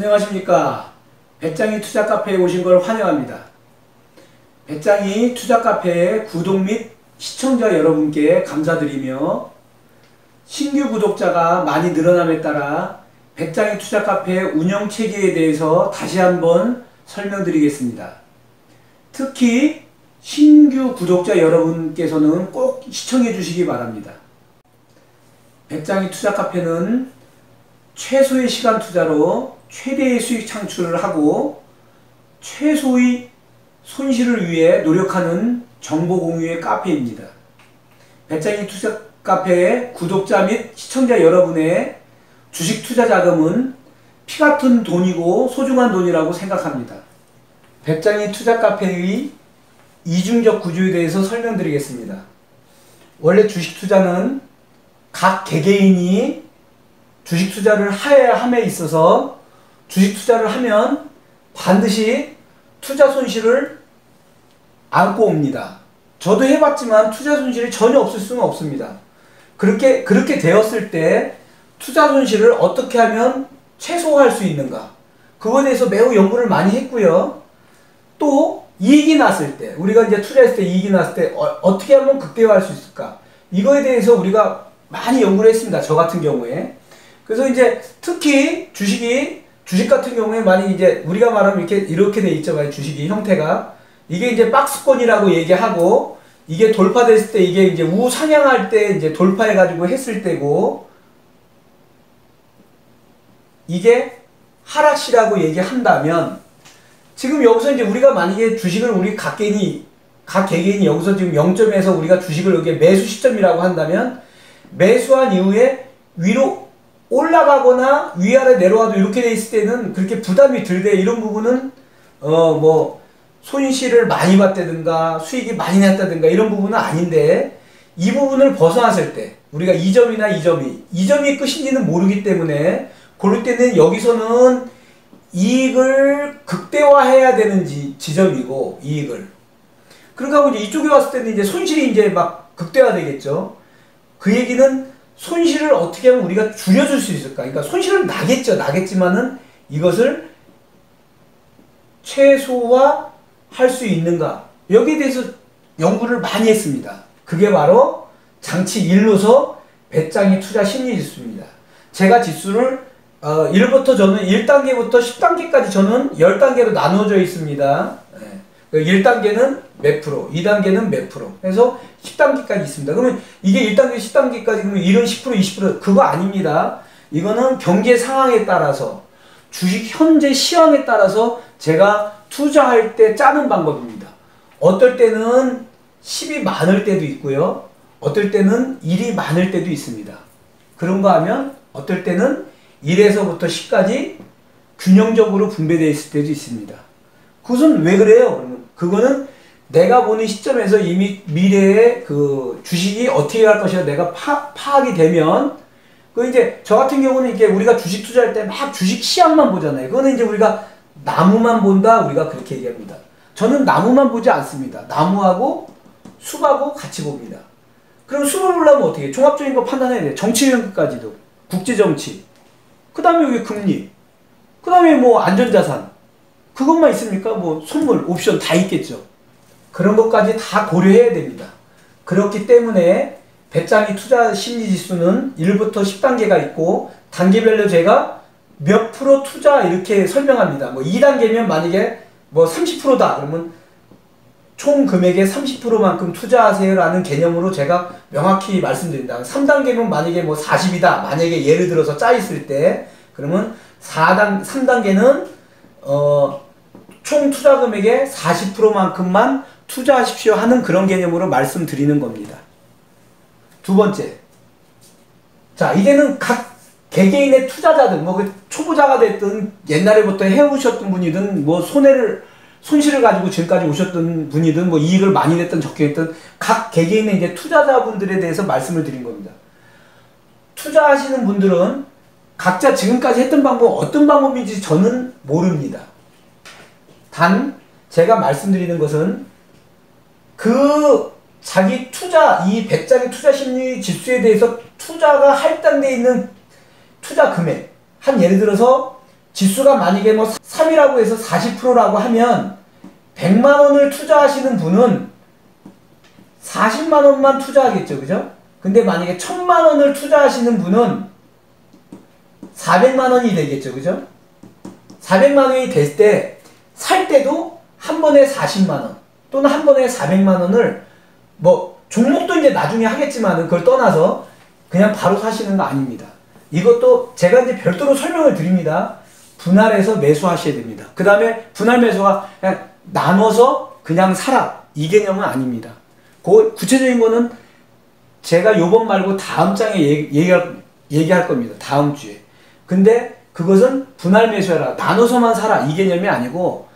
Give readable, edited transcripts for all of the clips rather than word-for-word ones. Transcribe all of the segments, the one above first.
안녕하십니까. 배짱이 투자카페에 오신 걸 환영합니다. 배짱이 투자카페의 구독 및 시청자 여러분께 감사드리며 신규 구독자가 많이 늘어남에 따라 배짱이 투자카페의 운영 체계에 대해서 다시 한번 설명드리겠습니다. 특히 신규 구독자 여러분께서는 꼭 시청해 주시기 바랍니다. 배짱이 투자카페는 최소의 시간 투자로 최대의 수익 창출을 하고 최소의 손실을 위해 노력하는 정보 공유의 카페입니다. 배짱이 투자카페의 구독자 및 시청자 여러분의 주식 투자 자금은 피같은 돈이고 소중한 돈이라고 생각합니다. 배짱이 투자카페의 이중적 구조에 대해서 설명드리겠습니다. 원래 주식 투자는 각 개개인이 주식 투자를 해야 함에 있어서 주식 투자를 하면 반드시 투자 손실을 안고 옵니다. 저도 해봤지만 투자 손실이 전혀 없을 수는 없습니다. 그렇게 되었을 때 투자 손실을 어떻게 하면 최소화할 수 있는가, 그거에 대해서 매우 연구를 많이 했고요. 또 이익이 났을 때, 우리가 이제 투자했을 때 이익이 났을 때 어떻게 하면 극대화할 수 있을까, 이거에 대해서 우리가 많이 연구를 했습니다. 저 같은 경우에. 그래서 이제 특히 주식 같은 경우에 만약 이제 우리가 말하면 이렇게 돼 있죠. 주식이 형태가 이게 이제 박스권이라고 얘기하고, 이게 돌파됐을 때 이게 이제 우상향할 때 이제 돌파해 가지고 했을 때고, 이게 하락시라고 얘기한다면, 지금 여기서 이제 우리가 만약에 주식을 우리 각 개개인이 여기서 지금 0점에서 우리가 주식을 여기 매수 시점이라고 한다면, 매수한 이후에 위로 올라가거나 위아래 내려와도 이렇게 돼 있을 때는 그렇게 부담이 들되, 이런 부분은 뭐 손실을 많이 봤다든가 수익이 많이 났다든가 이런 부분은 아닌데, 이 부분을 벗어났을 때 우리가 2점이나 2점이 끝인지는 모르기 때문에 그럴 때는 여기서는 이익을 극대화해야 되는 지점이고, 이익을 그러니까 하고 이제 이쪽에 왔을 때는 이제 손실이 이제 막 극대화되겠죠. 그 얘기는 손실을 어떻게 하면 우리가 줄여줄 수 있을까? 그러니까 손실은 나겠지만은 이것을 최소화할 수 있는가? 여기에 대해서 연구를 많이 했습니다. 그게 바로 장치 1노서 배짱이 투자 심리지수입니다. 제가 지수를 1부터 저는 1단계부터 10단계까지 저는 10단계로 나누어져 있습니다. 1단계는 몇 프로, 2단계는 몇 프로 해서 10단계까지 있습니다. 그러면 이게 1단계, 10단계까지 그러면 1은 10%, 20% 그거 아닙니다. 이거는 경제 상황에 따라서, 주식 현재 시황에 따라서 제가 투자할 때 짜는 방법입니다. 어떨 때는 10이 많을 때도 있고요. 어떨 때는 1이 많을 때도 있습니다. 그런가 하면 어떨 때는 1에서부터 10까지 균형적으로 분배되어 있을 때도 있습니다. 그것은 왜 그래요? 그거는 내가 보는 시점에서 이미 미래의 그 주식이 어떻게 갈 것이라 내가 파악이 되면, 그 이제 저 같은 경우는 이게 우리가 주식 투자할 때 막 주식 시황만 보잖아요. 그거는 이제 우리가 나무만 본다, 우리가 그렇게 얘기합니다. 저는 나무만 보지 않습니다. 나무하고 숲하고 같이 봅니다. 그럼 숲을 보려면 어떻게 해? 종합적인 거 판단해야 돼요. 정치 영역까지도, 국제정치, 그 다음에 여기 금리, 그 다음에 뭐 안전자산, 그것만 있습니까? 뭐 선물, 옵션 다 있겠죠. 그런 것까지 다 고려해야 됩니다. 그렇기 때문에 배짱이 투자 심리지수는 1부터 10단계가 있고, 단계별로 제가 몇 프로 투자 이렇게 설명합니다. 뭐 2단계면 만약에 뭐 30%다 그러면 총 금액의 30%만큼 투자하세요 라는 개념으로 제가 명확히 말씀드린다. 3단계면 만약에 뭐 40이다 만약에 예를 들어서 짜 있을 때, 그러면 3단계는 총 투자 금액의 40%만큼만 투자하십시오 하는 그런 개념으로 말씀드리는 겁니다. 두 번째, 자 이제는 각 개개인의 투자자들, 뭐 초보자가 됐든 옛날에부터 해오셨던 분이든 뭐 손실을 가지고 지금까지 오셨던 분이든 뭐 이익을 많이 냈든 적게 했든 각 개개인의 이제 투자자분들에 대해서 말씀을 드린 겁니다. 투자하시는 분들은 각자 지금까지 했던 방법 어떤 방법인지 저는 모릅니다. 단 제가 말씀드리는 것은 그 자기 투자, 이 배짱이 투자 심리 지수에 대해서 투자가 할당되어 있는 투자 금액, 한 예를 들어서 지수가 만약에 뭐 3이라고 해서 40%라고 하면 100만 원을 투자하시는 분은 40만 원만 투자하겠죠. 그죠? 근데 만약에 1000만 원을 투자하시는 분은 400만 원이 되겠죠. 그죠? 400만 원이 됐을 때 살 때도 한 번에 40만 원 또는 한 번에 400만 원을 뭐 종목도 이제 나중에 하겠지만 그걸 떠나서 그냥 바로 사시는 거 아닙니다. 이것도 제가 이제 별도로 설명을 드립니다. 분할해서 매수하셔야 됩니다. 그 다음에 분할 매수가 그냥 나눠서 그냥 사라 이 개념은 아닙니다. 그 구체적인 거는 제가 요번 말고 다음 장에 얘기할 겁니다. 다음 주에. 근데 그것은 분할 매수해라. 나눠서만 사라. 이 개념이 아니고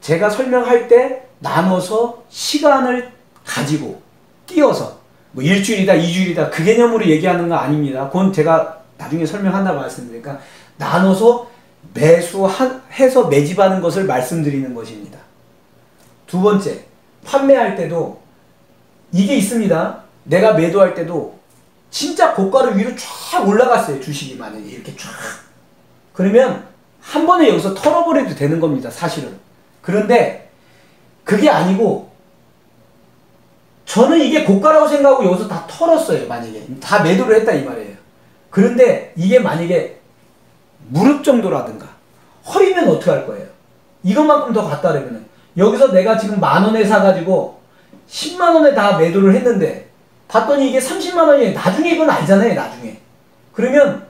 제가 설명할 때 나눠서 시간을 가지고 띄어서 뭐 일주일이다, 이주일이다 그 개념으로 얘기하는 거 아닙니다. 그건 제가 나중에 설명한다고 말씀드리니까 나눠서 매수해서 매집하는 것을 말씀드리는 것입니다. 두 번째, 판매할 때도 이게 있습니다. 내가 매도할 때도 진짜 고가로 위로 쫙 올라갔어요. 주식이 만약에 이렇게 쫙. 그러면 한 번에 여기서 털어버려도 되는 겁니다. 사실은. 그런데 그게 아니고 저는 이게 고가라고 생각하고 여기서 다 털었어요. 만약에. 다 매도를 했다 이 말이에요. 그런데 이게 만약에 무릎 정도라든가 허리면 어떻게 할 거예요? 이것만큼 더 갔다 그러면 여기서 내가 지금 10,000원에 사가지고 100,000원에 다 매도를 했는데 봤더니 이게 30만원이에요. 나중에 이건 알잖아요. 나중에. 그러면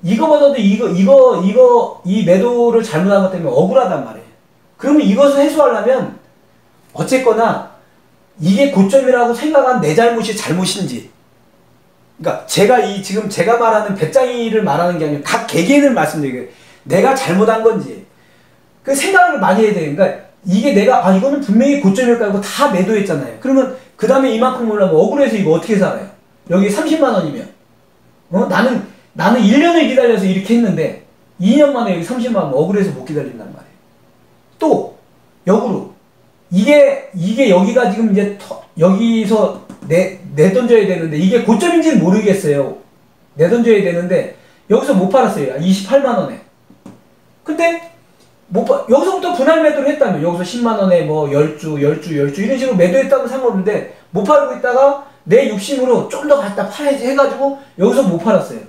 이거보다도 이 매도를 잘못한 것 때문에 억울하단 말이에요. 그러면 이것을 해소하려면 어쨌거나 이게 고점이라고 생각한 내 잘못이 잘못인지, 그러니까 지금 제가 말하는 배짱이를 말하는 게 아니라 각 개개인을 말씀드리게요. 내가 잘못한 건지 그 생각을 많이 해야 돼요. 그러니까 이게 내가 이거는 분명히 고점일까 하고 다 매도했잖아요. 그러면 그 다음에 이만큼 올라면 억울해서 이거 어떻게 살아요? 여기 30만 원이면 나는 1년을 기다려서 이렇게 했는데 2년 만에 여기 30만 원 억울해서 못 기다린단 말이에요. 또 역으로 이게 여기가 지금 이제 여기서 내던져야 되는데 이게 고점인지는 모르겠어요. 내던져야 되는데 여기서 못 팔았어요. 28만 원에. 근데 여기서부터 분할 매도를 했다면 여기서 10만 원에 뭐 10주 이런 식으로 매도했다면 상관없는데 못 팔고 있다가 내 욕심으로 좀 더 갖다 팔아야지 해가지고 여기서 못 팔았어요.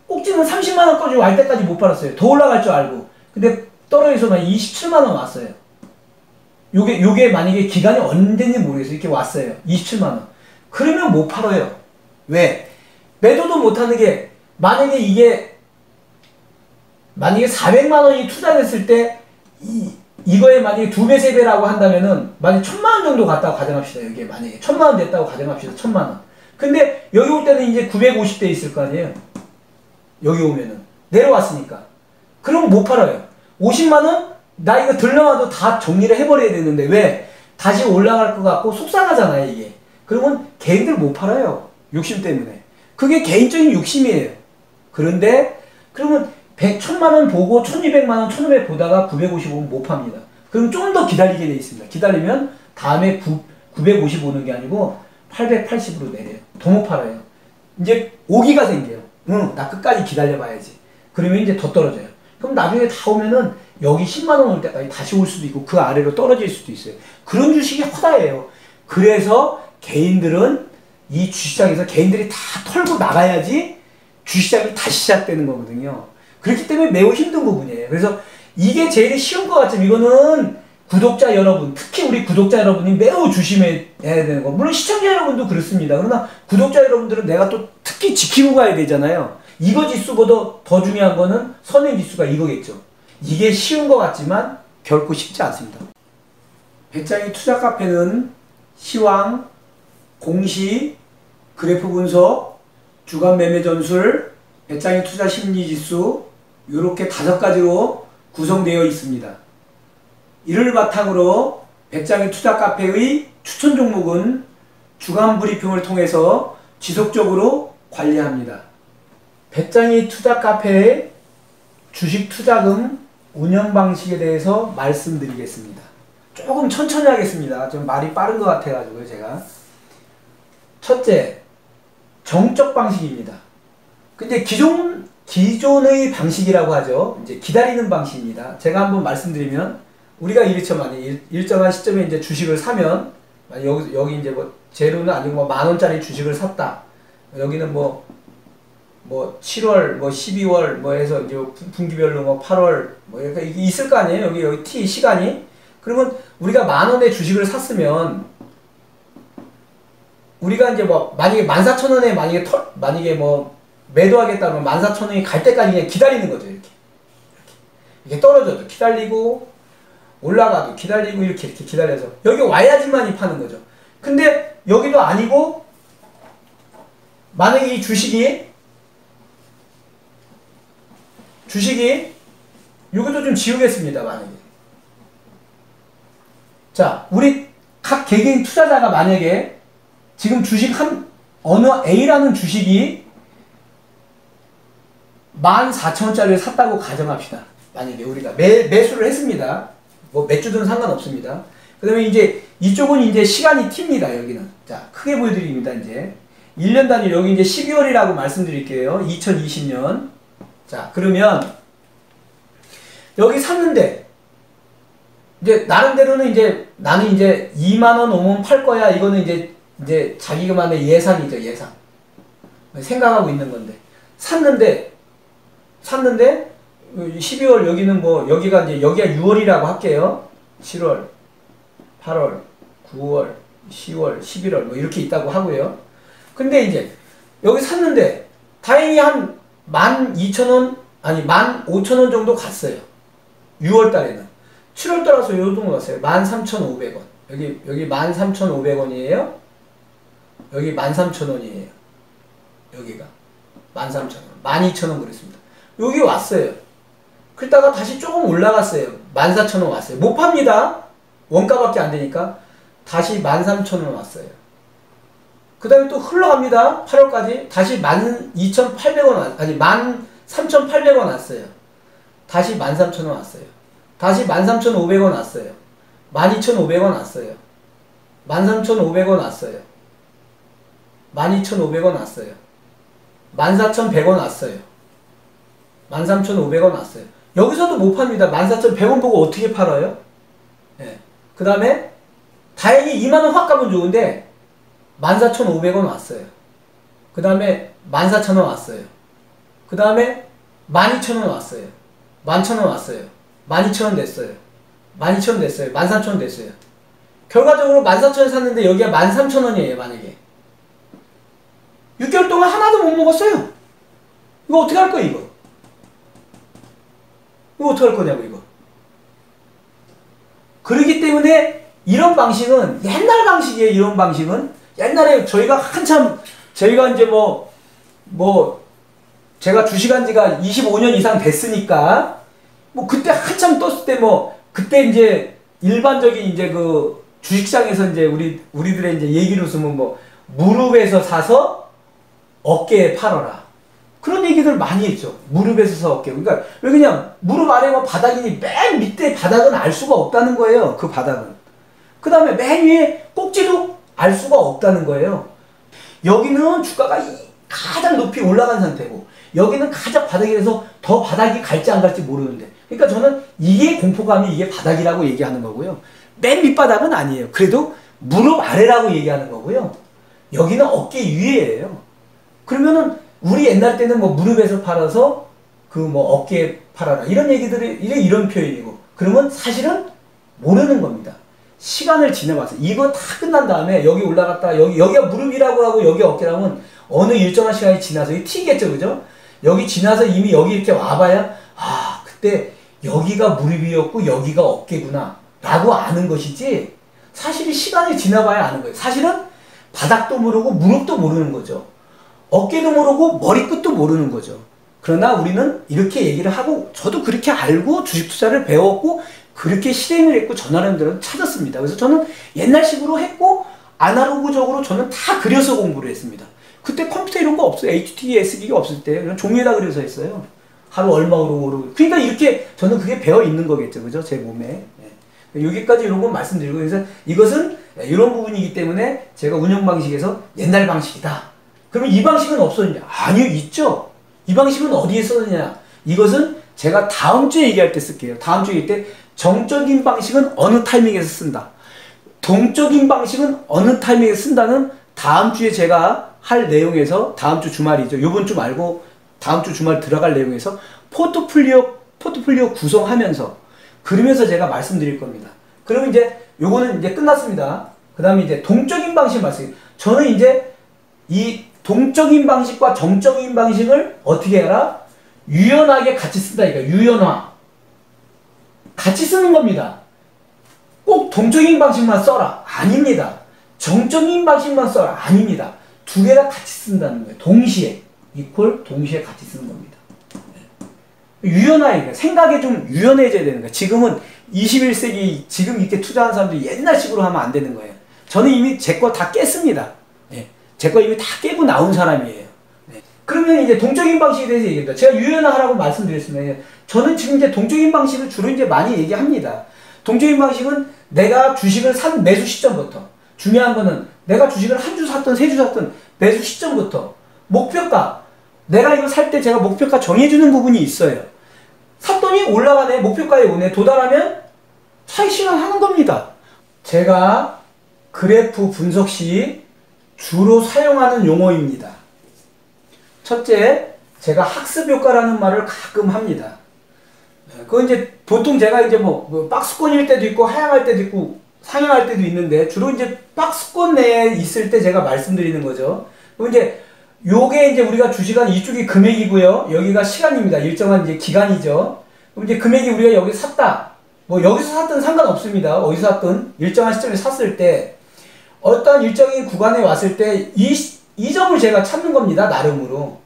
꼭지는 30만 원까지 갈 때까지 못 팔았어요. 더 올라갈 줄 알고. 근데 떨어져서만 27만 원 왔어요. 요게 만약에 기간이 언제인지 모르겠어요. 이렇게 왔어요. 27만 원. 그러면 못 팔아요. 왜? 매도도 못 하는 게 만약에 400만 원이 투자됐을 때 이거에 만약에 2배, 3배라고 한다면은 만약에 1,000만 원 정도 갔다고 가정합시다. 여기에 만약에 1,000만 원 됐다고 가정합시다. 1,000만 원. 근데 여기 올 때는 이제 950대 있을 거 아니에요. 여기 오면은 내려왔으니까. 그럼 못 팔아요. 50만 원? 나 이거 들러와도 다 정리를 해버려야 되는데 왜? 다시 올라갈 것 같고 속상하잖아요 이게. 그러면 개인들 못 팔아요. 욕심 때문에. 그게 개인적인 욕심이에요. 그런데 그러면 1,000만 원 보고 1,200만 원, 1,500 보다가 955는 못 팝니다. 그럼 좀 더 기다리게 돼 있습니다. 기다리면 다음에 950 오는 게 아니고 880으로 내려요. 더 못 팔아요. 이제 오기가 생겨요. 나 끝까지 기다려봐야지. 그러면 이제 더 떨어져요. 그럼 나중에 다 오면은 여기 10만 원 올 때까지 다시 올 수도 있고 그 아래로 떨어질 수도 있어요. 그런 주식이 허다해요. 그래서 개인들은 이 주식장에서 개인들이 다 털고 나가야지 주식장이 다시 시작되는 거거든요. 그렇기 때문에 매우 힘든 부분이에요. 그래서 이게 제일 쉬운 것 같지만 이거는 구독자 여러분, 특히 우리 구독자 여러분이 매우 조심해야 되는 거. 물론 시청자 여러분도 그렇습니다. 그러나 구독자 여러분들은 내가 또 특히 지키고 가야 되잖아요. 이거 지수보다 더 중요한 거는 선행 지수가 이거겠죠. 이게 쉬운 것 같지만 결코 쉽지 않습니다. 배짱이 투자 카페는 시황, 공시, 그래프 분석, 주간 매매 전술, 배짱이 투자 심리 지수 이렇게 5가지로 구성되어 있습니다. 이를 바탕으로 배짱이 투자 카페의 추천 종목은 주간 브리핑을 통해서 지속적으로 관리합니다. 배짱이 투자 카페의 주식 투자금 운영 방식에 대해서 말씀드리겠습니다. 조금 천천히 하겠습니다. 좀 말이 빠른 것 같아가지고요, 제가. 첫째, 정적 방식입니다. 근데 기존 기존의 방식이라고 하죠. 이제 기다리는 방식입니다. 제가 한번 말씀드리면 우리가 이렇죠. 만약 일정한 시점에 이제 주식을 사면 여기 이제 뭐 제로는 아니고 뭐 10,000원짜리 주식을 샀다. 여기는 뭐 7월, 뭐 12월, 뭐 해서 이제 분기별로 뭐 8월, 뭐 이렇게 있을 거 아니에요? 여기 T 시간이. 그러면 우리가 10,000원에 주식을 샀으면, 우리가 이제 뭐, 만약에 14,000원에 만약에 뭐, 매도하겠다면 14,000원이 갈 때까지 그냥 기다리는 거죠, 이렇게 떨어져도 기다리고, 올라가도 기다리고, 이렇게 기다려서. 여기 와야지만이 파는 거죠. 근데 여기도 아니고, 만약에 이 주식이 이것도 좀 지우겠습니다. 만약에 자, 우리 각 개개인 투자자가 만약에 지금 주식 어느 A라는 주식이 14,000원짜리를 샀다고 가정합시다. 만약에 우리가 매수를 했습니다. 뭐 몇 주든 상관없습니다. 그 다음에 이제 이쪽은 이제 시간이 T입니다. 여기는. 자, 크게 보여드립니다. 이제 1년 단위 여기 이제 12월이라고 말씀드릴게요. 2020년. 자, 그러면 여기 샀는데 이제 나름대로는 이제 나는 이제 20,000원 오면 팔 거야. 이거는 이제 자기만의 예상이죠. 예상. 생각하고 있는 건데. 샀는데 12월 여기는 뭐 여기가 이제 여기가 6월이라고 할게요. 7월, 8월, 9월, 10월, 11월 뭐 이렇게 있다고 하고요. 근데 이제 여기 샀는데 다행히 한 12,000원 아니 15,000원 정도 갔어요. 6월 달에는. 7월 달에서 요 정도 갔어요. 13,500원. 여기 13,500원이에요. 여기 13,000원이에요. 여기가 13,000원. 12,000원 그랬습니다. 여기 왔어요. 그러다가 다시 조금 올라갔어요. 14,000원 왔어요. 못 팝니다. 원가밖에 안 되니까. 다시 13,000원 왔어요. 그 다음에 또 흘러갑니다. 8월까지. 다시 12,800원, 아니, 13,800원 왔어요. 다시 13,000원 왔어요. 다시 13,500원 왔어요. 12,500원 왔어요. 13,500원 왔어요. 12,500원 왔어요. 14,100원 왔어요. 13,500원 왔어요. 여기서도 못 팝니다. 14,100원 보고 어떻게 팔아요? 예. 그 다음에 다행히 20,000원 확 가면 좋은데 14,500원 왔어요. 그 다음에 14,000원 왔어요. 그 다음에 12,000원 왔어요. 11,000원 왔어요. 12,000원 됐어요. 12,000원 됐어요. 13,000원 됐어요. 결과적으로 14,000원 샀는데 여기가 13,000원이에요. 만약에 6개월 동안 하나도 못 먹었어요. 이거 어떻게 할 거예요? 이거 어떻게 할 거냐고 이거. 그렇기 때문에 이런 방식은 옛날 방식이에요. 이런 방식은 옛날에 저희가 이제 제가 주식한 지가 25년 이상 됐으니까 뭐 그때 한참 떴을 때 그때 이제 일반적인 이제 그 주식시장에서 이제 우리들의 이제 얘기로 쓰면 무릎에서 사서 어깨에 팔아라. 그런 얘기들 많이 했죠. 무릎에서 사서 어깨. 그러니까 왜 그냥 무릎 아래 바닥이니 맨 밑에 바닥은 알 수가 없다는 거예요. 그 바닥은. 그 다음에 맨 위에 꼭지도 알 수가 없다는 거예요. 여기는 주가가 가장 높이 올라간 상태고 여기는 가장 바닥이라서 더 바닥이 갈지 안 갈지 모르는데 그러니까 저는 이게 공포감이 이게 바닥이라고 얘기하는 거고요. 맨 밑바닥은 아니에요. 그래도 무릎 아래라고 얘기하는 거고요. 여기는 어깨 위에예요. 그러면은 우리 옛날 때는 무릎에서 팔아서 어깨에 팔아라 이런 얘기들이 이런 표현이고 그러면 사실은 모르는 겁니다. 시간을 지나봐서 이거 다 끝난 다음에 여기 올라갔다 여기가 무릎이라고 하고 여기 어깨라면 어느 일정한 시간이 지나서 이 튀겠죠, 그죠? 여기 지나서 이미 여기 이렇게 와봐야 그때 여기가 무릎이었고 여기가 어깨구나 라고 아는 것이지 사실이 시간이 지나봐야 아는 거예요. 사실은 바닥도 모르고 무릎도 모르는 거죠. 어깨도 모르고 머리끝도 모르는 거죠. 그러나 우리는 이렇게 얘기를 하고 저도 그렇게 알고 주식 투자를 배웠고 그렇게 실행을 했고 저 나름대로 찾았습니다. 그래서 저는 옛날식으로 했고 아날로그적으로 저는 다 그려서 공부를 했습니다. 그때 컴퓨터 이런 거 없어요. HTS기가 없을 때 그냥 종이에다 그려서 했어요. 하루 얼마로 오르고. 그러니까 이렇게 저는 그게 배어 있는 거겠죠. 그죠? 제 몸에. 여기까지 이런 건 말씀드리고 그래서 이것은 이런 부분이기 때문에 제가 운영 방식에서 옛날 방식이다. 그러면 이 방식은 없어졌냐? 아니요, 있죠. 이 방식은 어디에 쓰느냐? 이것은 제가 다음 주에 얘기할 때 쓸게요. 다음 주에 얘기할 때 정적인 방식은 어느 타이밍에서 쓴다. 동적인 방식은 어느 타이밍에서 쓴다는 다음 주에 제가 할 내용에서 다음 주 주말이죠. 요번 주 말고 다음 주 주말 들어갈 내용에서 포트폴리오 구성하면서 그러면서 제가 말씀드릴 겁니다. 그러면 이제 요거는 이제 끝났습니다. 그 다음에 이제 동적인 방식 말씀. 저는 이제 이 동적인 방식과 정적인 방식을 어떻게 해라? 유연하게 같이 쓴다니까. 유연화. 같이 쓰는 겁니다. 꼭 동적인 방식만 써라. 아닙니다. 정적인 방식만 써라. 아닙니다. 두 개 다 같이 쓴다는 거예요. 동시에. 이퀄 동시에 같이 쓰는 겁니다. 유연하게. 생각이 좀 유연해져야 되는 거예요. 지금은 21세기 지금 이렇게 투자하는 사람들이 옛날식으로 하면 안 되는 거예요. 저는 이미 제 거 다 깼습니다. 제 거 이미 다 깨고 나온 사람이에요. 그러면 이제 동적인 방식에 대해서 얘기합니다. 제가 유연하라고 말씀드렸습니다. 저는 지금 이제 동적인 방식을 주로 이제 많이 얘기합니다. 동적인 방식은 내가 주식을 산 매수 시점부터, 중요한 거는 내가 주식을 한 주 샀든 세 주 샀든 매수 시점부터 목표가, 내가 이거 살 때 제가 목표가 정해주는 부분이 있어요. 샀더니 올라가네, 목표가에 오네, 도달하면 차익 실현하는 겁니다. 제가 그래프 분석 시 주로 사용하는 용어입니다. 첫째, 제가 학습효과라는 말을 가끔 합니다. 그건 이제 보통 제가 이제 뭐 박스권일 때도 있고 하향할 때도 있고 상향할 때도 있는데 주로 이제 박스권 내에 있을 때 제가 말씀드리는 거죠. 그럼 이제 요게 이제 우리가 주식한 이쪽이 금액이고요. 여기가 시간입니다. 일정한 이제 기간이죠. 그럼 이제 금액이 우리가 여기 샀다. 뭐 여기서 샀든 상관없습니다. 어디서 샀든 일정한 시점에 샀을 때 어떤 일정인 구간에 왔을 때 이 점을 제가 찾는 겁니다. 나름으로.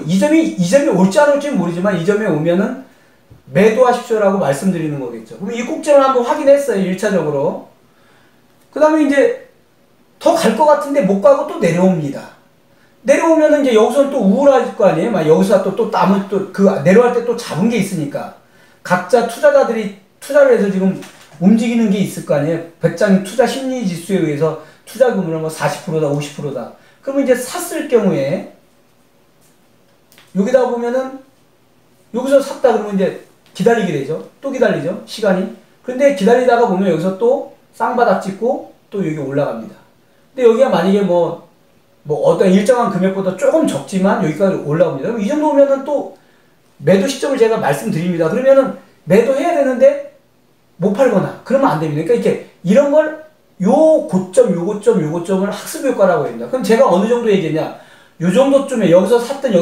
이 점이 올지 안 올지는 모르지만 이 점에 오면은 매도하십시오라고 말씀드리는 거겠죠. 그럼 이 꼭지를 한번 확인했어요. 1차적으로. 그 다음에 이제 더 갈 것 같은데 못 가고 또 내려옵니다. 내려오면은 이제 여기서는 또 우울할 거 아니에요? 막 여기서 또 내려갈 때 또 잡은 게 있으니까. 각자 투자자들이 투자를 해서 지금 움직이는 게 있을 거 아니에요? 배짱 투자 심리 지수에 의해서 투자금을 뭐 40%다, 50%다. 그러면 이제 샀을 경우에 여기다 보면은 여기서 샀다 그러면 이제 기다리게 되죠. 또 기다리죠. 시간이. 근데 기다리다가 보면 여기서 또 쌍바닥 찍고 또 여기 올라갑니다. 근데 여기가 만약에 뭐 어떤 일정한 금액보다 조금 적지만 여기까지 올라옵니다. 그럼 이 정도 오면은 또 매도 시점을 제가 말씀드립니다. 그러면은 매도해야 되는데 못 팔거나 그러면 안 됩니다. 그러니까 이렇게 이런 걸 요 고점을 학습 효과라고 합니다. 그럼 제가 어느 정도 얘기했냐? 요 정도쯤에 여기서 샀든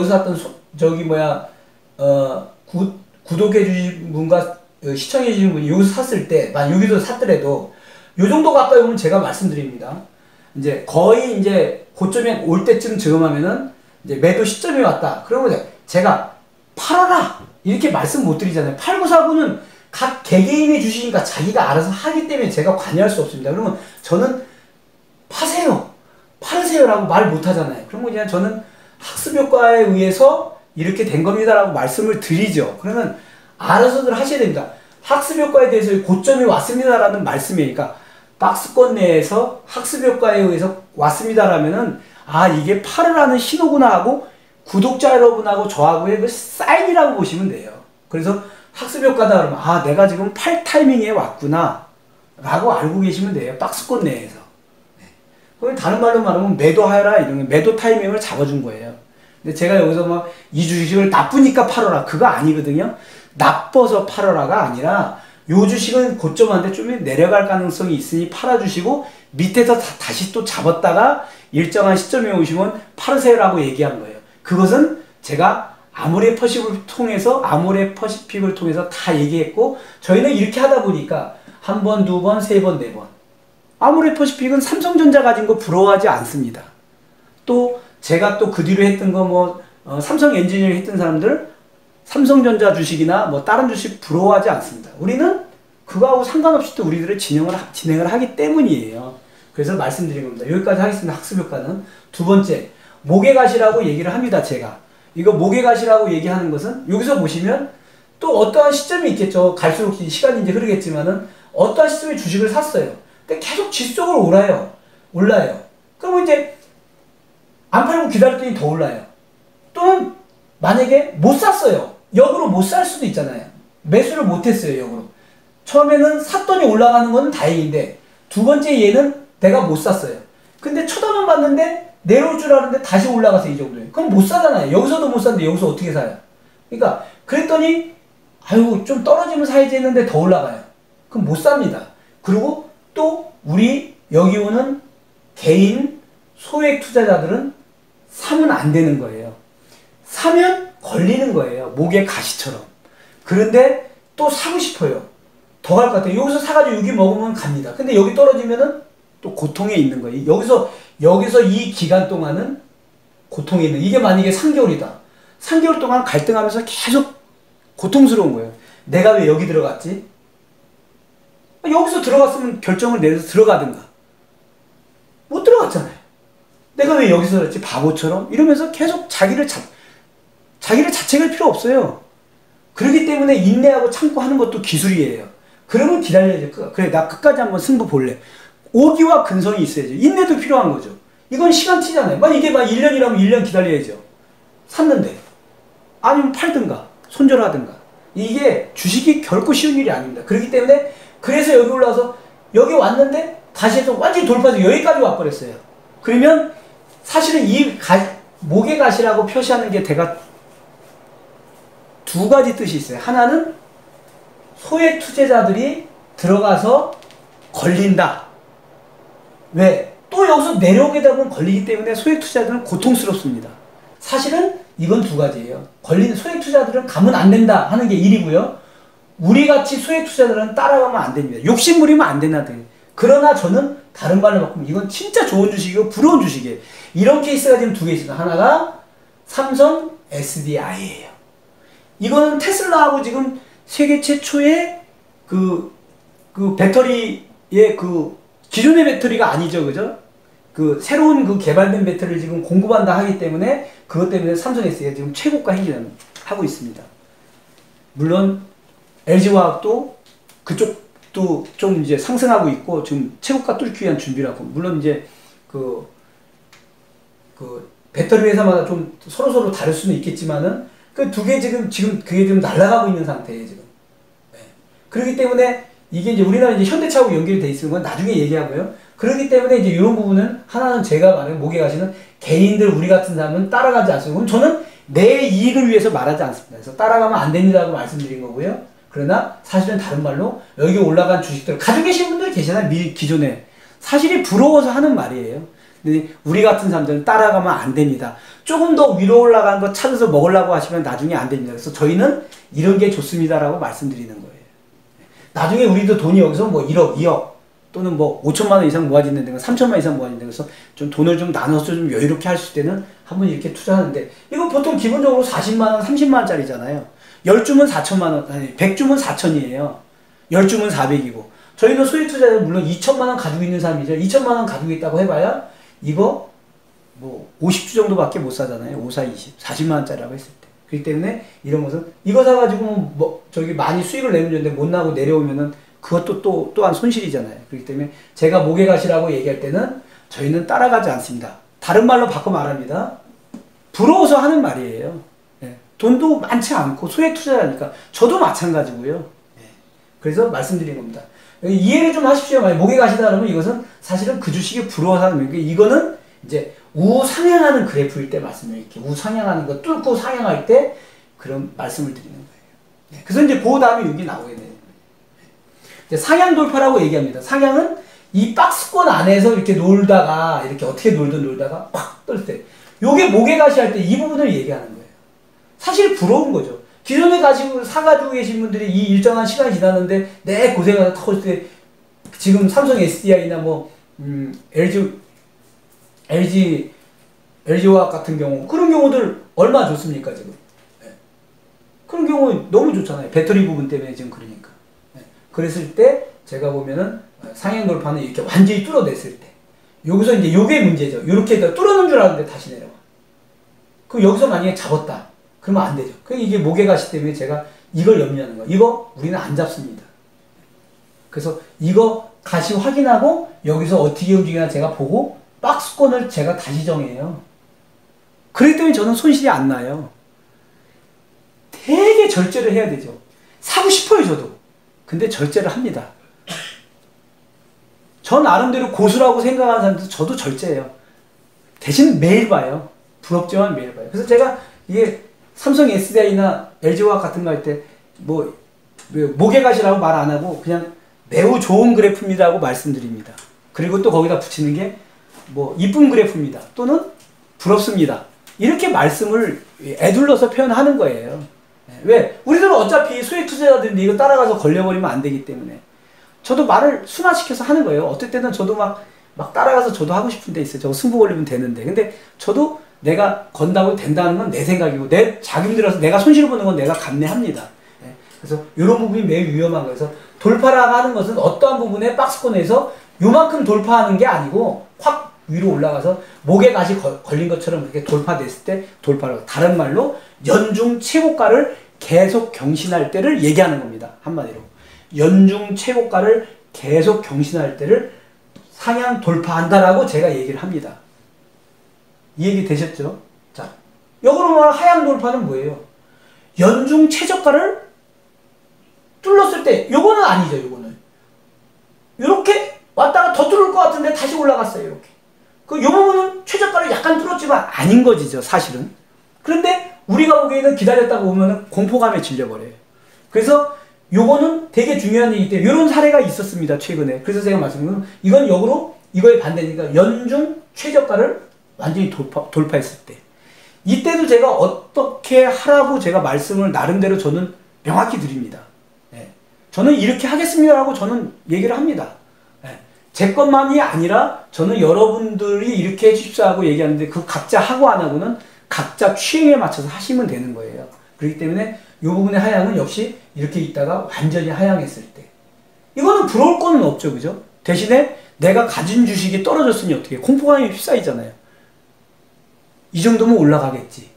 구독해 주신 분과 시청해 주신 분이 여기서 샀을 때, 여기서 샀더라도 요 정도 가까이 오면 제가 말씀드립니다. 이제 거의 이제 고점에 올 때쯤 저금하면은 이제 매도 시점이 왔다. 그러면 제가 팔아라! 이렇게 말씀 못 드리잖아요. 팔고 사고는 각 개개인의 주식이니까 자기가 알아서 하기 때문에 제가 관여할 수 없습니다. 그러면 저는 파세요! 팔으세요라고 말 못 하잖아요. 그러면 그냥 저는 학습효과에 의해서 이렇게 된 겁니다라고 말씀을 드리죠. 그러면 알아서들 하셔야 됩니다. 학습효과에 대해서 고점이 왔습니다라는 말씀이니까 박스권 내에서 학습효과에 의해서 왔습니다라면은 이게 팔으라는 신호구나 하고 구독자 여러분하고 저하고의 그 사인이라고 보시면 돼요. 그래서 학습효과다 그러면 내가 지금 팔 타이밍에 왔구나 라고 알고 계시면 돼요. 박스권 내에서. 그걸 다른 말로 말하면 매도하여라 이런 매도 타이밍을 잡아준 거예요. 근데 제가 여기서 이 주식을 나쁘니까 팔아라 그거 아니거든요. 나빠서 팔아라가 아니라 요 주식은 고점한테 좀 내려갈 가능성이 있으니 팔아주시고 밑에서 다시 또 잡았다가 일정한 시점에 오시면 팔으세요라고 얘기한 거예요. 그것은 제가 아모레 퍼시픽을 통해서 다 얘기했고 저희는 이렇게 하다 보니까 한 번, 두 번, 세 번, 네 번 아모레 퍼시픽은 삼성전자 가진 거 부러워하지 않습니다. 또 제가 또 그 뒤로 했던 거 삼성 엔지니어링 했던 사람들 삼성전자 주식이나 다른 주식 부러워하지 않습니다. 우리는 그거하고 상관없이 또 우리들을 진행을 하기 때문이에요. 그래서 말씀드린 겁니다. 여기까지 하겠습니다. 학습효과는. 두 번째, 목에가시라고 얘기를 합니다. 제가. 이거 목에가시라고 얘기하는 것은 여기서 보시면 또 어떠한 시점이 있겠죠. 갈수록 시간이 이제 흐르겠지만은 어떠한 시점에 주식을 샀어요. 근데 계속 지속적으로 올라요. 그러면 이제 안 팔고 기다렸더니 더 올라요. 또는 만약에 못 샀어요. 역으로 못 살 수도 있잖아요. 매수를 못 했어요, 역으로. 처음에는 샀더니 올라가는 건 다행인데, 두 번째 얘는 내가 못 샀어요. 근데 쳐다만 봤는데 내려올 줄 알았는데 다시 올라가서 이 정도예요. 그럼 못 사잖아요. 여기서도 못 샀는데 여기서 어떻게 사요? 그러니까 그랬더니 아유 좀 떨어지면 사야지 했는데 더 올라가요. 그럼 못 삽니다. 그리고 또 우리 여기 오는 개인 소액 투자자들은 사면 안 되는 거예요. 사면 걸리는 거예요. 목에 가시처럼. 그런데 또 사고 싶어요. 더 갈 것 같아요. 여기서 사가지고 여기 먹으면 갑니다. 근데 여기 떨어지면은 또 고통에 있는 거예요. 여기서 이 기간 동안은 고통에 있는, 이게 만약에 3개월이다. 3개월 동안 갈등하면서 계속 고통스러운 거예요. 내가 왜 여기 들어갔지? 여기서 들어갔으면 결정을 내려서 들어가든가. 못 들어갔잖아요. 내가 왜 여기서 그랬지? 바보처럼? 이러면서 계속 자기를 자책할 필요 없어요. 그렇기 때문에 인내하고 참고 하는 것도 기술이에요. 그러면 기다려야죠. 그래, 나 끝까지 한번 승부 볼래. 오기와 근성이 있어야죠. 인내도 필요한 거죠. 이건 시간치잖아요. 이게 1년이라면 1년 기다려야죠. 샀는데. 아니면 팔든가, 손절하든가. 이게 주식이 결코 쉬운 일이 아닙니다. 그렇기 때문에, 그래서 여기 올라와서, 여기 왔는데, 다시 해서 완전히 돌파해서 여기까지 와버렸어요. 그러면, 사실은 목의 가시라고 표시하는 게 제가 두 가지 뜻이 있어요. 하나는, 소액 투자자들이 들어가서 걸린다. 왜? 또 여기서 내려오게 되면 걸리기 때문에 소액 투자자들은 고통스럽습니다. 사실은 이건 두 가지예요. 소액 투자자들은 가면 안 된다 하는 게 1이고요. 우리같이 소액 투자자들은 따라가면 안 됩니다. 욕심 부리면 안 된다. 그러나 저는 다른 말로 바꾸면 이건 진짜 좋은 주식이고 부러운 주식이에요. 이런 케이스가 지금 두 개 있습니다. 하나가 삼성 SDI예요. 이거는 테슬라하고 지금 세계 최초의 그 배터리의 기존의 배터리가 아니죠. 그죠? 새로운 개발된 배터리를 지금 공급한다 하기 때문에 그것 때문에 삼성 SDI가 지금 최고가 행진을 하고 있습니다. 물론 LG화학도 그쪽도 좀 이제 상승하고 있고 지금 최고가 뚫기 위한 준비를 하고, 물론 이제 배터리 회사마다 좀 서로 다를 수는 있겠지만은 그 두 개 지금 그게 좀 날아가고 있는 상태예요, 지금. 네. 그렇기 때문에 이게 이제 우리나라 이제 현대차하고 연결이 돼 있는 건 나중에 얘기하고요. 그렇기 때문에 이제 이런 부분은 하나는 제가 말하는 목에 가시는 개인들, 우리 같은 사람은 따라가지 않습니다. 저는 내 이익을 위해서 말하지 않습니다. 그래서 따라가면 안 됩니다라고 말씀드린 거고요. 그러나 사실은 다른 말로 여기 올라간 주식들 가지고 계신 분들이 계시잖아요. 기존에. 사실이 부러워서 하는 말이에요. 근데 우리 같은 사람들은 따라가면 안 됩니다. 조금 더 위로 올라간 거 찾아서 먹으려고 하시면 나중에 안 됩니다. 그래서 저희는 이런 게 좋습니다라고 말씀드리는 거예요. 나중에 우리도 돈이 여기서 1억, 2억 또는 5천만 원 이상 모아지는 데가 3천만 원 이상 모아지는 데서 좀 돈을 좀 나눠서 좀 여유롭게 할 수 있을 때는 한번 이렇게 투자하는데, 이거 보통 기본적으로 40만 원, 30만 원짜리잖아요. 10주면 4천만 원, 아니 100주면 4천이에요. 10주면 400이고. 저희는 소액 투자자는 물론 2천만 원 가지고 있는 사람이죠. 2천만 원 가지고 있다고 해봐야 이거 50주 정도밖에 못 사잖아요. 5, 4, 20, 40만 원짜리라고 했을 때. 그렇기 때문에 이런 것은 이거 사가지고 많이 수익을 내면 되는데 못 나고 내려오면은 그것도 또한 손실이잖아요. 그렇기 때문에 제가 목에 가시라고 얘기할 때는 저희는 따라가지 않습니다. 다른 말로 바꿔 말합니다. 부러워서 하는 말이에요. 네. 돈도 많지 않고 소액 투자자니까 저도 마찬가지고요. 네. 그래서 말씀드린 겁니다. 이해를 좀 하십시오. 만약 목에 가시다 그러면 이것은 사실은 그 주식이 부러워서 하는 거예요. 이거는 이제 우상향하는 그래프일 때 말씀을 이렇게 우상향하는 거 뚫고 상향할 때 그런 말씀을 드리는 거예요. 네. 그래서 이제 그 다음에 여기 나오게 되는 거예요. 이제 상향 돌파라고 얘기합니다. 상향은 이 박스권 안에서 이렇게 놀다가 이렇게 어떻게 놀다가 팍 뜰 때, 요게 목에 가시 할 때 이 부분을 얘기하는 거예요. 사실 부러운 거죠. 기존에 사가지고 계신 분들이 이 일정한 시간이 지났는데 내 고생을 터질 때 지금 삼성 SDI나 LG화학 같은 경우, 그런 경우들 얼마 좋습니까, 지금? 네. 그런 경우 너무 좋잖아요. 배터리 부분 때문에 지금 그러니까. 네. 그랬을 때, 제가 보면은 상향 돌파는 이렇게 완전히 뚫어냈을 때. 여기서 이제 요게 문제죠. 요렇게 뚫어놓은 줄 알았는데 다시 내려와. 그럼 여기서 만약에 잡았다. 그러면 안 되죠. 이게 목에 가시 때문에 제가 이걸 염려하는 거예요. 이거 우리는 안 잡습니다. 그래서 이거 가시 확인하고 여기서 어떻게 움직이나 제가 보고 박스권을 제가 다시 정해요. 그렇기 때문에 저는 손실이 안 나요. 되게 절제를 해야 되죠. 사고 싶어요, 저도. 근데 절제를 합니다. 저 나름대로 고수라고 생각하는 사람들 저도 절제해요. 대신 매일 봐요. 부럽지만 매일 봐요. 그래서 제가 이게 삼성 SDI나 LG화학 같은 거 할 때 뭐 모계가시라고 말 안 하고 그냥 매우 좋은 그래프입니다라고 말씀드립니다. 그리고 또 거기다 붙이는 게 뭐 이쁜 그래프입니다. 또는 부럽습니다. 이렇게 말씀을 애둘러서 표현하는 거예요. 왜? 우리들은 어차피 수익 투자자들인데 이거 따라가서 걸려버리면 안 되기 때문에 저도 말을 순화시켜서 하는 거예요. 어떨 때는 저도 막 따라가서 저도 하고 싶은 데 있어요. 저거 승부 걸리면 되는데. 근데 저도 내가 건다고 된다는 건 내 생각이고 내 자금 들여서 내가 손실 보는 건 내가 감내합니다. 그래서 이런 부분이 매우 위험한 거예요. 그래서 돌파라고 하는 것은 어떠한 부분에 박스권에서 요만큼 돌파하는 게 아니고 확 위로 올라가서 목에 가시 걸린 것처럼 그렇게 돌파됐을 때 돌파라고. 다른 말로 연중 최고가를 계속 경신할 때를 얘기하는 겁니다. 한마디로. 연중 최고가를 계속 경신할 때를 상향 돌파한다라고 제가 얘기를 합니다. 이 얘기 되셨죠? 자, 역으로 말하면 하향 돌파는 뭐예요? 연중 최저가를 뚫었을 때, 요거는 아니죠, 요거는. 요렇게 왔다가 더 뚫을 것 같은데 다시 올라갔어요, 이렇게. 요 부분은 최저가를 약간 뚫었지만 아닌 거지죠, 사실은. 그런데 우리가 보기에는 기다렸다가 오면은 공포감에 질려버려요. 그래서 요거는 되게 중요한 얘기기 때문에 요런 사례가 있었습니다, 최근에. 그래서 제가 말씀드린 건 이건 역으로 이거의 반대니까 연중 최저가를 완전히 돌파했을 때. 이때도 제가 어떻게 하라고 제가 말씀을 나름대로 저는 명확히 드립니다. 저는 이렇게 하겠습니다라고 저는 얘기를 합니다. 제 것만이 아니라 저는 여러분들이 이렇게 해주십시오 하고 얘기하는데 그 각자 하고 안 하고는 각자 취향에 맞춰서 하시면 되는 거예요. 그렇기 때문에 이 부분의 하향은 역시 이렇게 있다가 완전히 하향했을 때 이거는 부러울 거는 없죠. 그죠? 대신에 내가 가진 주식이 떨어졌으니 어떻게 공포감이 휩싸이잖아요. 이 정도면 올라가겠지.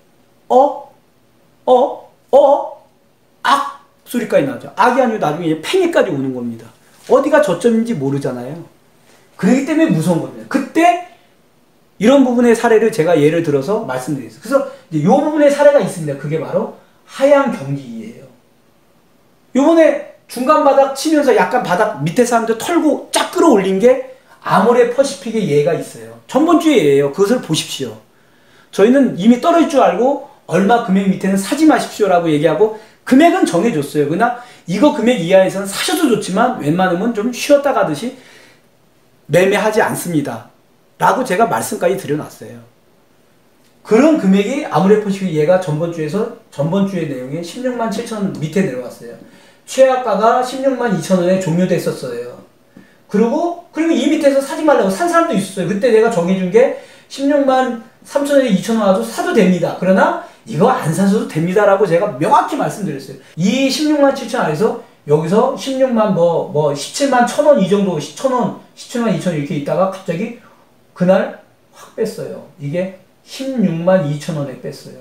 악 소리까지 나죠. 악이 아니고 나중에 팽이까지 오는 겁니다. 어디가 저점인지 모르잖아요. 그렇기 때문에 무서운 겁니다. 그때 이런 부분의 사례를 제가 예를 들어서 말씀드리겠습니다. 그래서 이 부분의 사례가 있습니다. 그게 바로 하향 경기예요. 요번에 중간 바닥 치면서 약간 바닥 밑에 사람들 털고 쫙 끌어올린 게 아모레 퍼시픽의 예가 있어요. 전번주의 예예요. 그것을 보십시오. 저희는 이미 떨어질 줄 알고 얼마 금액 밑에는 사지 마십시오라고 얘기하고 금액은 정해줬어요. 그러나 이거 금액 이하에서는 사셔도 좋지만 웬만하면 좀 쉬었다 가듯이 매매하지 않습니다. 라고 제가 말씀까지 드려놨어요. 그런 금액이 아모레 퍼시픽 얘가 전번주의 내용에 16만 7천 밑에 내려갔어요. 최하가가 16만 2천 원에 종료됐었어요. 그리고 이 밑에서 사지 말라고 산 사람도 있었어요. 그때 내가 정해준 게 16만 3천 원에 2천 원 와도 사도 됩니다. 그러나 이거 안 사셔도 됩니다라고 제가 명확히 말씀드렸어요. 이 16만 7천 안에서 여기서 16만 17만 1천 원 이 정도 1,000원 17만 2천 원 이렇게 있다가 갑자기 그날 확 뺐어요. 이게 16만 2천 원에 뺐어요.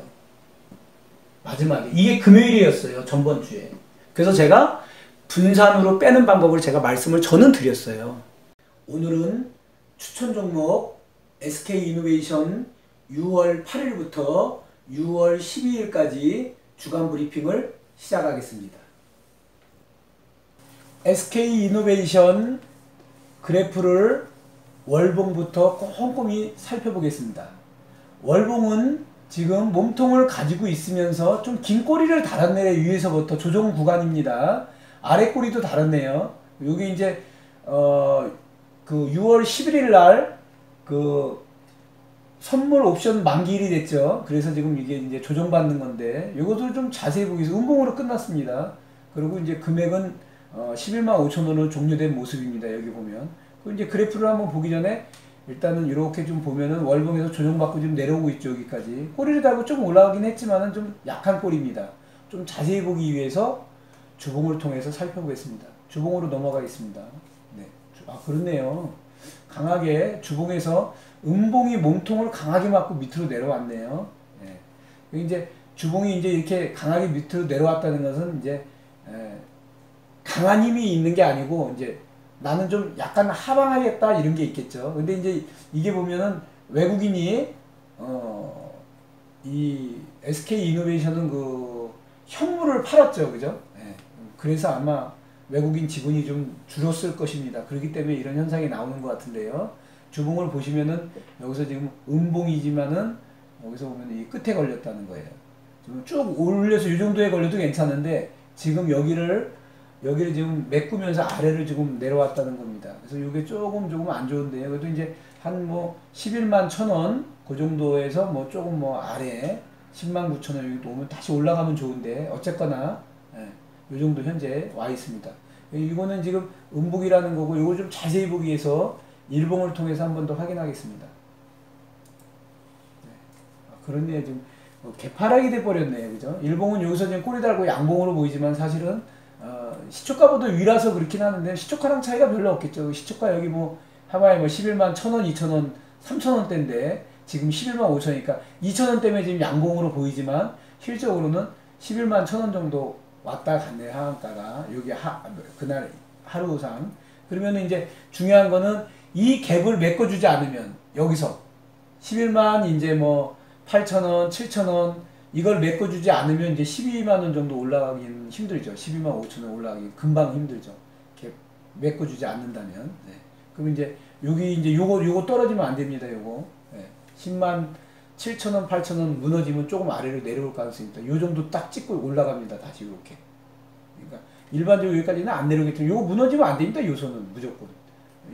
마지막에. 이게 금요일이었어요. 전번주에. 그래서 제가 분산으로 빼는 방법을 제가 말씀을 저는 드렸어요. 오늘은 추천 종목 SK이노베이션 6월 8일부터 6월 12일까지 주간 브리핑을 시작하겠습니다. SK이노베이션 그래프를 월봉부터 꼼꼼히 살펴보겠습니다. 월봉은 지금 몸통을 가지고 있으면서 좀 긴 꼬리를 달았네요. 위에서부터 조정 구간입니다. 아래 꼬리도 달았네요. 여기 이제 그 6월 11일 날 그 선물 옵션 만기일이 됐죠. 그래서 지금 이게 이제 조정받는 건데 이것도 좀 자세히 보기 위해서 음봉으로 끝났습니다. 그리고 이제 금액은 11만 5천 원으로 종료된 모습입니다. 여기 보면. 그리고 이제 그래프를 한번 보기 전에 일단은 이렇게 좀 보면은 월봉에서 조정받고 좀 내려오고 있죠. 여기까지. 꼬리를 달고 좀 올라가긴 했지만은 좀 약한 꼬리입니다. 좀 자세히 보기 위해서 주봉을 통해서 살펴보겠습니다. 주봉으로 넘어가겠습니다. 네. 그렇네요. 강하게 주봉에서 음봉이 몸통을 강하게 맞고 밑으로 내려왔네요. 네. 여기 이제 주봉이 이제 이렇게 강하게 밑으로 내려왔다는 것은 이제 강한 힘이 있는 게 아니고 이제 나는 좀 약간 하방하겠다 이런 게 있겠죠. 근데 이제 이게 보면은 외국인이 이 SK이노베이션은 그 현물을 팔았죠. 그죠? 예. 그래서 아마 외국인 지분이 좀 줄었을 것입니다. 그렇기 때문에 이런 현상이 나오는 것 같은데요. 주봉을 보시면은 여기서 지금 음봉이지만은 여기서 보면 이 끝에 걸렸다는 거예요. 지금 쭉 올려서 이 정도에 걸려도 괜찮은데 지금 여기를 지금 메꾸면서 아래를 지금 내려왔다는 겁니다. 그래서 이게 조금 안 좋은데요. 그래도 이제 한 뭐 11만 1,000원 그 정도에서 뭐 조금 뭐 아래 10만 9천 원 여기 오면 다시 올라가면 좋은데 어쨌거나 이 정도 현재 와 있습니다. 이거는 지금 음봉이라는 거고 이걸 좀 자세히 보기 위해서 일봉을 통해서 한 번 더 확인하겠습니다. 그렇네요. 지금 개파락이 돼버렸네요. 그죠? 일봉은 여기서 지금 꼬리 달고 양봉으로 보이지만 사실은 시초가보다 위라서 그렇긴 하는데 시초가랑 차이가 별로 없겠죠. 시초가 여기 뭐 하바이 뭐 11만 1,000원, 2,000원, 3,000원대인데 지금 11만 5천이니까 2,000원 때문에 지금 양봉으로 보이지만 실적으로는 11만 1,000원 정도 왔다 갔네요. 하한가가 여기 그날 하루상. 그러면 이제 중요한 거는 이 갭을 메꿔주지 않으면 여기서 11만 이제 뭐 8,000원, 7,000원 이걸 메꿔주지 않으면 이제 12만 원 정도 올라가긴 힘들죠. 12만 5천원 올라가기 금방 힘들죠. 갭 메꿔주지 않는다면. 네. 그럼 이제 여기 이제 요거 떨어지면 안 됩니다. 요거. 네. 10만 7,000원, 8,000원 무너지면 조금 아래로 내려올 가능성이 있다. 요 정도 딱 찍고 올라갑니다. 다시 이렇게. 그러니까 일반적으로 여기까지는 안 내려오겠지만 요거 무너지면 안 됩니다. 요소는 무조건.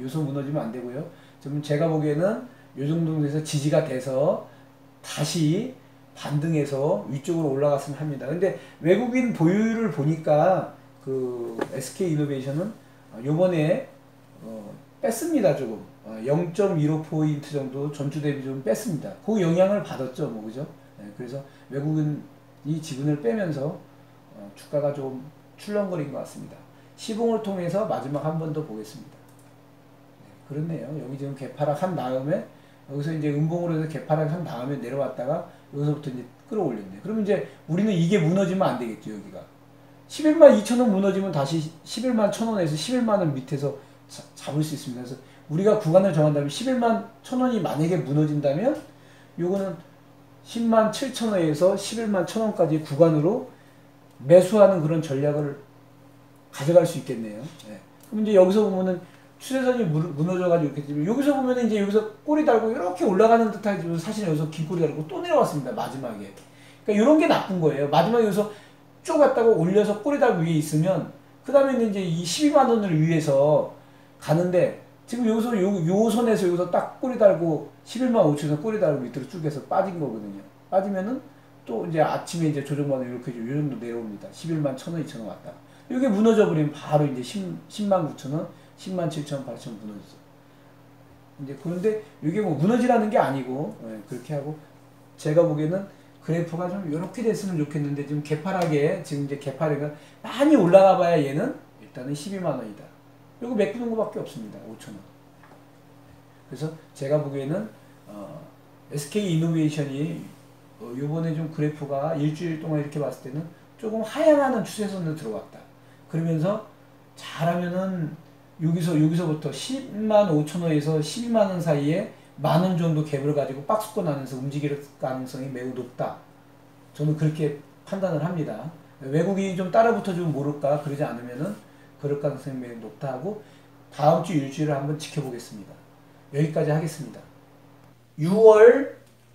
요소 무너지면 안 되고요. 좀 제가 보기에는 요 정도 돼서 지지가 돼서 다시 반등해서 위쪽으로 올라갔으면 합니다. 근데 외국인 보유율을 보니까 그 SK이노베이션은 요번에 뺐습니다. 조금 0.15포인트 정도 전주 대비 좀 뺐습니다. 그 영향을 받았죠. 뭐 그죠? 네, 그래서 외국인이 지분을 빼면서 주가가 좀 출렁거린 것 같습니다. 시봉을 통해서 마지막 한 번 더 보겠습니다. 네, 그렇네요. 여기 지금 개파락 한 다음에 여기서 이제 음봉으로 해서 개파락 한 다음에 내려왔다가 여기서부터 이제 끌어올렸네. 그러면 이제 우리는 이게 무너지면 안 되겠죠. 여기가 11만 2천원 무너지면 다시 11만 1,000원에서 11만 원 밑에서 잡을 수 있습니다. 그래서 우리가 구간을 정한다면 11만 1,000원이 만약에 무너진다면 요거는 10만 7천원에서 11만 1,000원까지 구간으로 매수하는 그런 전략을 가져갈 수 있겠네요. 네. 그럼 이제 여기서 보면은 추세선이 무너져가지고 이렇게 되면 여기서 보면은 이제 여기서 꼬리 달고 이렇게 올라가는 듯하지만 사실 여기서 긴 꼬리 달고 또 내려왔습니다. 마지막에. 그러니까 이런 게 나쁜 거예요. 마지막에 여기서 쭉 갔다가 올려서 꼬리 달고 위에 있으면 그 다음에 이제 이 12만 원을 위해서 가는데 지금 여기서 요 선에서 여기서 딱 꼬리 달고 11만 5천에서 꼬리 달고 밑으로 쭉 해서 빠진 거거든요. 빠지면은 또 이제 아침에 이제 조정받아 이렇게 요 정도 내려옵니다. 11만 1,000원, 2,000원 왔다. 이게 무너져 버리면 바로 이제 10만 9천원, 10만 7천, 8천 무너지죠. 이제 그런데 이게 뭐 무너지라는 게 아니고 그렇게 하고 제가 보기에는 그래프가 좀 이렇게 됐으면 좋겠는데 지금 개파락에 지금 이제 개파락이 많이 올라가 봐야 얘는 일단은 12만 원이다. 이거 메꾸는 것밖에 없습니다. 5,000원. 그래서 제가 보기에는 SK이노베이션이 요번에 좀 그래프가 일주일 동안 이렇게 봤을 때는 조금 하향하는 추세선으로 들어왔다. 그러면서 잘하면은 여기서부터 10만 5천원에서 12만원 사이에 만원 정도 갭을 가지고 박스권 안에서 움직일 가능성이 매우 높다. 저는 그렇게 판단을 합니다. 외국인이 좀 따라붙어주면 모를까 그러지 않으면은 그럴 가능성이 매우 높다 하고 다음 주 일주일을 한번 지켜보겠습니다. 여기까지 하겠습니다. 6월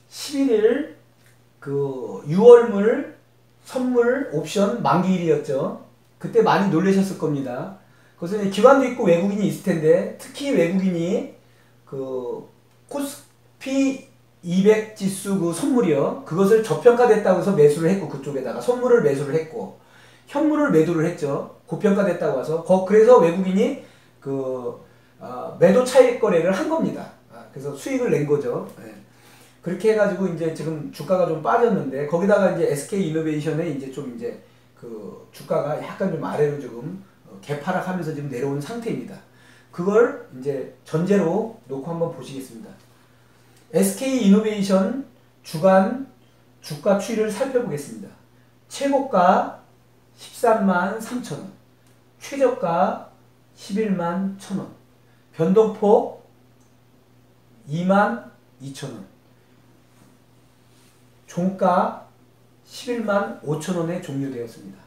11일 그 6월물 선물 옵션 만기일이었죠. 그때 많이 놀라셨을 겁니다. 그래서 기관도 있고 외국인이 있을 텐데 특히 외국인이 그 코스피 200 지수 그 선물이요. 그것을 저평가됐다고 해서 매수를 했고 그쪽에다가 선물을 매수를 했고 현물을 매도를 했죠. 고평가됐다고 해서 그래서 외국인이 그 매도 차익 거래를 한 겁니다. 그래서 수익을 낸 거죠. 네. 그렇게 해가지고 이제 지금 주가가 좀 빠졌는데 거기다가 이제 SK이노베이션에 이제 좀 이제 그 주가가 약간 좀 아래로 지금 개파락하면서 지금 내려온 상태입니다. 그걸 이제 전제로 놓고 한번 보시겠습니다. SK이노베이션 주간 주가 추이를 살펴보겠습니다. 최고가 13만 3천원, 최저가 11만 1천원, 변동폭 2만 2천원, 종가 11만 5천 원에 종료되었습니다.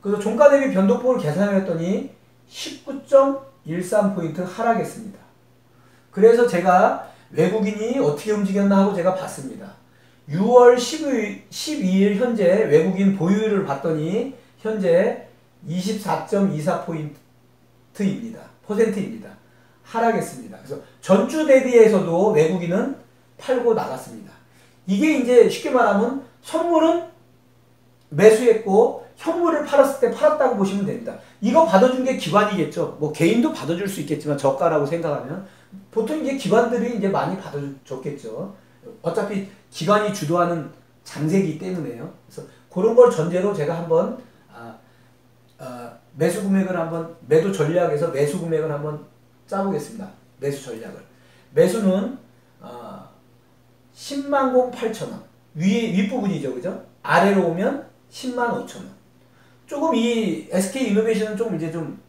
그래서 종가 대비 변동폭을 계산했더니 19.13포인트 하락했습니다. 그래서 제가 외국인이 어떻게 움직였나 하고 제가 봤습니다. 6월 12일 현재 외국인 보유율을 봤더니 현재 24.24포인트입니다. 퍼센트입니다. 하락했습니다. 그래서 전주 대비해서도 외국인은 팔고 나갔습니다. 이게 이제 쉽게 말하면 선물은 매수했고 현물을 팔았을 때 팔았다고 보시면 됩니다. 이거 받아준 게 기관이겠죠. 뭐 개인도 받아줄 수 있겠지만 저가라고 생각하면 보통 이제 기관들이 이제 많이 받아줬겠죠. 어차피 기관이 주도하는 장세기 때문에요. 그래서 그런 걸 전제로 제가 한번 매수 금액을 한번 매도 전략에서 매수 금액을 한번 짜보겠습니다. 매수 전략을. 매수는 10만 8천원 윗부분이죠. 그죠? 아래로 오면 10만 5천원. 조금 이 SK이노베이션은 좀 이제 좀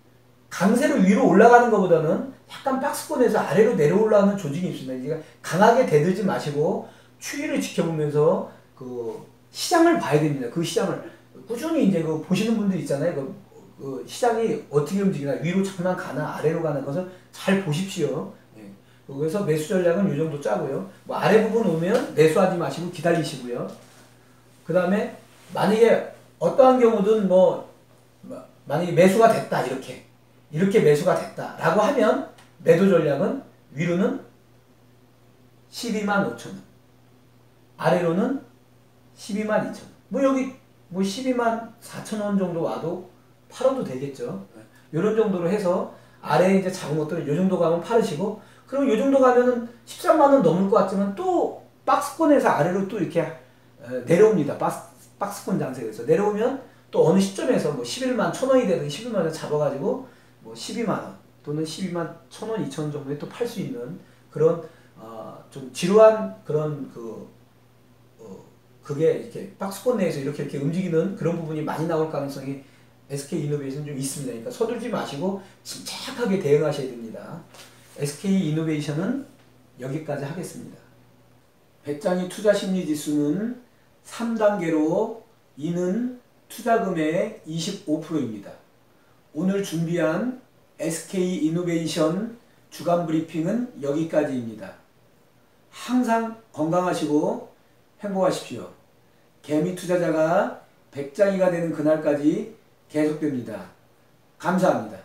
강세로 위로 올라가는 것보다는 약간 박스권에서 아래로 내려올라오는 조짐이 있습니다. 이제 강하게 대들지 마시고 추이를 지켜보면서 그 시장을 봐야 됩니다. 그 시장을 꾸준히 이제 그 보시는 분들 있잖아요. 그 시장이 어떻게 움직이나 위로 잠깐 가나 아래로 가는 것을 잘 보십시오. 예. 그래서 매수 전략은 이 정도 짜고요. 뭐 아래 부분 오면 매수하지 마시고 기다리시고요. 그 다음에 만약에 어떠한 경우든 만약에 매수가 됐다 이렇게 매수가 됐다 라고 하면 매도 전략은 위로는 12만 5천원 아래로는 12만 2천원 여기 12만 4천원 정도 와도 팔아도 되겠죠. 이런 정도로 해서 아래에 이제 작은 것들은 이 정도 가면 팔으시고 그럼 이 정도 가면은 13만원 넘을 것 같지만 또 박스권에서 아래로 또 이렇게 내려옵니다. 박스권 장세에서 내려오면 또 어느 시점에서 11만 1천원이 되든 11만 원 잡아가지고 12만원 또는 12만 1천원, 2천원 정도에 또 팔 수 있는 그런 좀 지루한 그런 그게 이렇게 박스권 내에서 이렇게 움직이는 그런 부분이 많이 나올 가능성이 SK이노베이션 좀 있습니다. 그러니까 서둘지 마시고 침착하게 대응하셔야 됩니다. SK이노베이션은 여기까지 하겠습니다. 배짱이 투자심리지수는 3단계로 이는 투자금의 25%입니다. 오늘 준비한 SK이노베이션 주간 브리핑은 여기까지입니다. 항상 건강하시고 행복하십시오. 개미 투자자가 백장이가 되는 그날까지 계속됩니다. 감사합니다.